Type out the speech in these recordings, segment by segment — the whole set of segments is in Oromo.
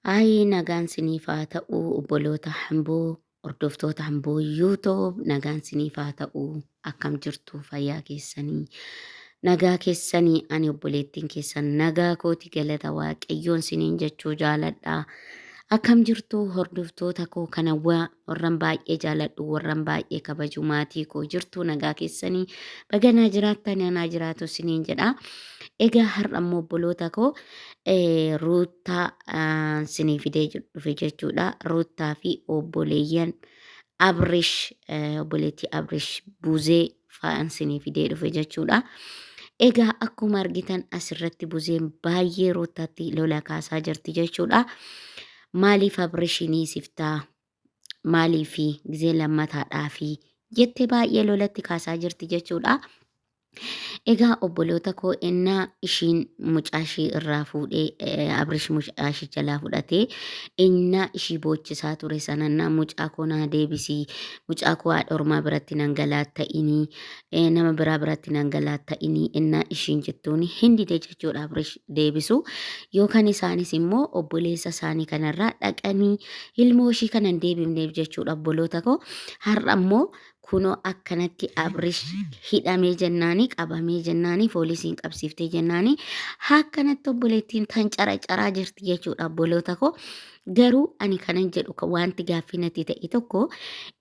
Nagaan siniif haa ta'u obboloota hamboo hordoftoota hamboo YouTube nagaan siniif haa ta'u akkam jirtu fayyaa keessanii nagaa keessanii ani obboleettiin keessan nagaa kooti galata waaqayyoon siniin jechuu jaaladha. Akkam jirtu hordoftoota koo kanawwaa warran baay'ee jaaladhu warran baay'ee kabaju maatii koo jirtu nagaa keessanii baganaa jiraattan anaa jiraatu siniin jedha. Egaa har'ammoo obboloota koo Ruutaa sinii fidee dhufe jechuudha. Ruutaa fi obboleeyyan Abrish obboleettii Abrish Buzee fa'aan sinii fidee dhufe jechuudha. Egaa akkuma argitan asirratti Buzeen baay'ee Ruutaatti lola kaasaa jirti jechuudha. Maaliif Abrishinii siftaa maaliifi gizee lammataadhaa fi jettee baay'ee lolatti kaasaa jirti jechuudha. Egaa obboloota koo innaa ishiin mucaashii irraa fuudhee Abrish mucaashii jalaa fudhatee innaa ishii boochisaa ture sanannaa mucaa koo naa deebisii mucaa koo haadha ormaa biratti nangalaatta'inii nama biraa biratti nangalaatta'inii innaa ishiin jettuun hin dide jechuudha Abrish deebisu yookaan isaanis immoo obboleessa isaanii kanarraa dhaqanii ilmoo ishii kanan deebifneef jechuudha obboloota koo har'a immoo kunoo akkanatti Abrish hidhamee jennaanii qabamee jennaanii poolisiin qabsiiftee jennaanii akkanatti obboleettiin tan caraa jirti jechuudha obboloota koo. Garuu ani kanan jedhu wanti gaaffii natti ta'e tokko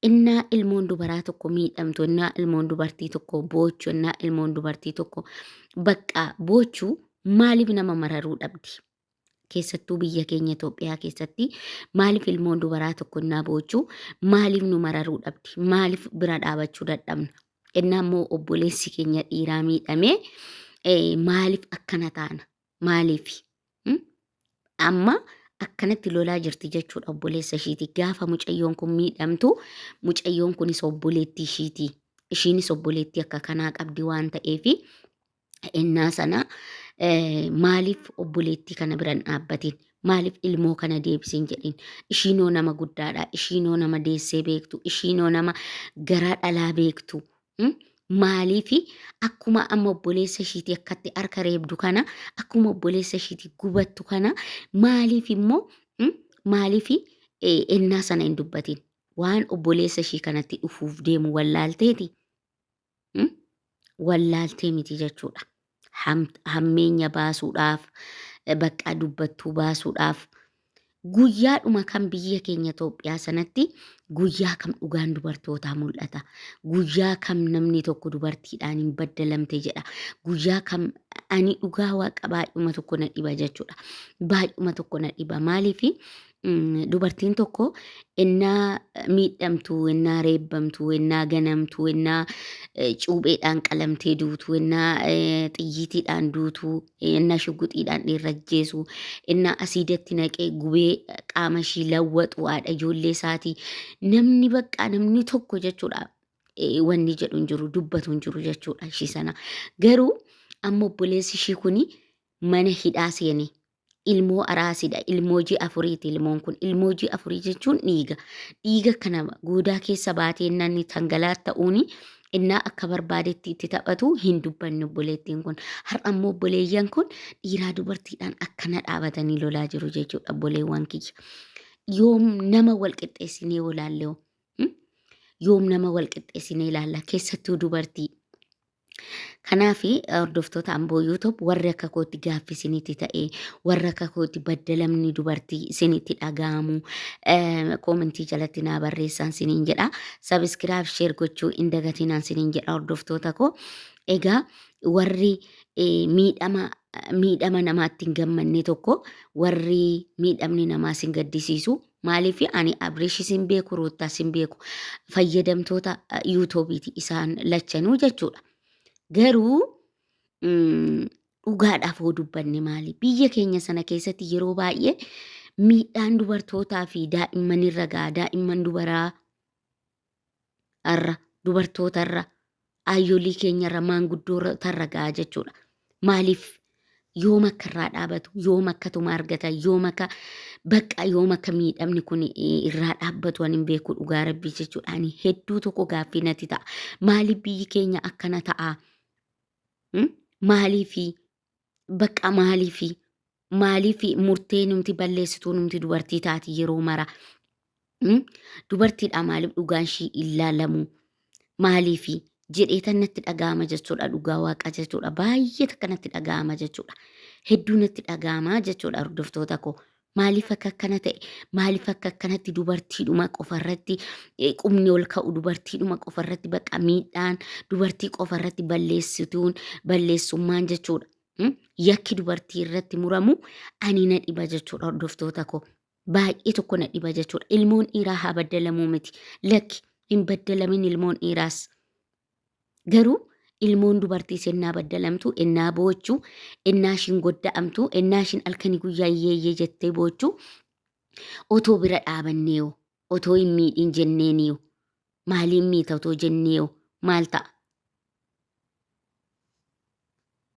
innaa ilmoon dubaraa tokko miidhamtu innaa ilmoon dubartii tokko boochu innaa ilmoon dubartii tokko bakka boochuu maaliif nama mararuu dhabdi? Keessattuu biyya keenya Itoophiyaa keessatti maaliif ilmoon dubaraa tokko innaa boochuu maaliif nu mararuu dhabdi? Maaliif bira dhaabachuu dadhabna? Innaa immoo obboleessi keenya dhiiraa miidhamee maaliif akkana taana? Maaliif? Amma akkanatti lolaa jirti jechuudha obboleessa ishiiti. Gaafa mucayyoon kun miidhamtu mucayyoon kunis obboleettii ishiiti. Ishiinis obboleettii akka kanaa qabdi waan ta'eefi innaa sana maaliif obboleettii kana biran dhaabbatiin? Maaliif ilmoo kana deebisin jedhin? Ishiinoo nama guddaadha. Ishiinoo nama deessee beektu. Ishiinoo nama garaa dhalaa beektu. Maaliifi akkuma amma obboleessa ishiitii akkatti harka reebdu kana akkuma obboleessa ishiitii gubattu kana maaliif immoo maaliifi ennaa sana hin dubbatin? Waan obboleessa ishii kanatti dhufuuf deemu wallaalteeti. Wallaaltee miti jechuudha. Hammeenya baasuudhaaf bakka dubbattuu baasuudhaaf guyyaadhuma kan biyya keenya Itoophiyaa sanatti guyyaa kam dhugaan dubartootaa mul'ata. Guyyaa kam namni tokko dubartiidhaan hin baddalamte jedha. Guyyaa kam ani dhugaa waaqa baay'uma tokko na dhiba jechuudha. Baay'uma tokko na dhiba maaliifi dubartiin tokko innaa miidhamtu innaa reebbamtu innaa ganamtu innaa cuupheedhaan qalamtee duutu innaa xiyyiitiidhaan duutu innaa shugguxiidhaan dhiirrajjeesu innaa asiidatti naqee gubee qaama ishii lawwaxu haadha ijoollee isaatii namni bakka namni tokko jechuudha wanni jedhu hin jiru dubbatu hin jiru jechuudha ishii sana. Garuu amma obboleessi ishii kuni mana hidhaa seene. Ilmoo araasidha. Ilmoo ji'a afuriiti ilmoon kun. Ilmoo ji'a afurii jechuun dhiiga. Dhiiga kana goodaa keessa baatee inni tangalaatta'uuni innaa akka barbaadetti itti taphatu hin dubbanne obboleettiin kun. Har'a immoo obboleeyyan kun dhiiraa dubartiidhaan akkana dhaabatanii lolaa jiru jechuudha obboleewwan kiyya. Yoom nama wal qixxeessinee olaallee yoom nama wal qixxeessinee ilaalla keessattuu dubartii. Kanaafi hordoftoota amboo YouTube warri akka kootti gaaffii isinitti ta'e warri akka kootti baddalamni dubartii isinitti dhaga'amu koomentii jalatti naa barreessan siniin jedha. Sabiskiraayib sheer gochuu hin dagatinaan siniin jedha hordoftoota koo. Egaa warri miidhama namaatti hin gammanne tokko warri miidhamni namaa sin gaddisiisu maaliif ani Abrish sin beeku Ruutaa sin beeku fayyadamtoota YouTube'iti isaan lachanuu jechuudha. Garuu dhugaadhaaf hoo dubbanne maali? Biyya keenya sana keessatti yeroo baay'ee miidhaan dubartootaa fi daa'imman irra ga'a. Daa'imman dubartootarra ayyoolii keenyarra maanguddootarra ga'a jechuudha. Maaliif yoom akka irraa dhaabatu yoom akka tuma argatan yoom akka bakka yoom akka miidhamni kun irraa dhaabbatu ani hin beeku dhugaa rabbii jechuudha. Ani hedduu tokko gaaffii natti ta'a. Maaliif biyyi keenya akkana ta'a? Maaliifi bakka maaliifi maaliif murtee numti balleessituu numti dubartii taati yeroo mara dubartiidha maaliif dhugaan ishii ilaalamu maaliif jedheetan natti dhaga'ama jechuudha dhugaa waaqa jechuudha baay'ee takka natti dhaga'ama jechuudha hedduu natti dhaga'ama jechuudha hordoftoota koo maaliif akka akkana ta'e maaliif akka akkanatti dubartiidhuma qofarratti qubni ol ka'u dubartiidhuma qofarratti baqa miidhaan dubartii qofarratti balleessituun balleessummaan jechuudha. Yakki dubartii irratti muramu ani na dhiba jechuudha hordoftoota koo baay'ee tokko na dhiba jechuudha ilmoon dhiiraa haa baddalamuu miti lakki hin baddalamin ilmoon dhiiraas garuu ilmoon dubartii sennaa baddalamtu ennaa boochuu ennaa ishiin godda'amtu ennaa ishiin halkanii guyyaa iyyeeyyee jettee boochuu otoo bira dhaabanneeyo otoo hin miidhin jenneeniyo maaliin miita otoo jenneeyo maal ta'a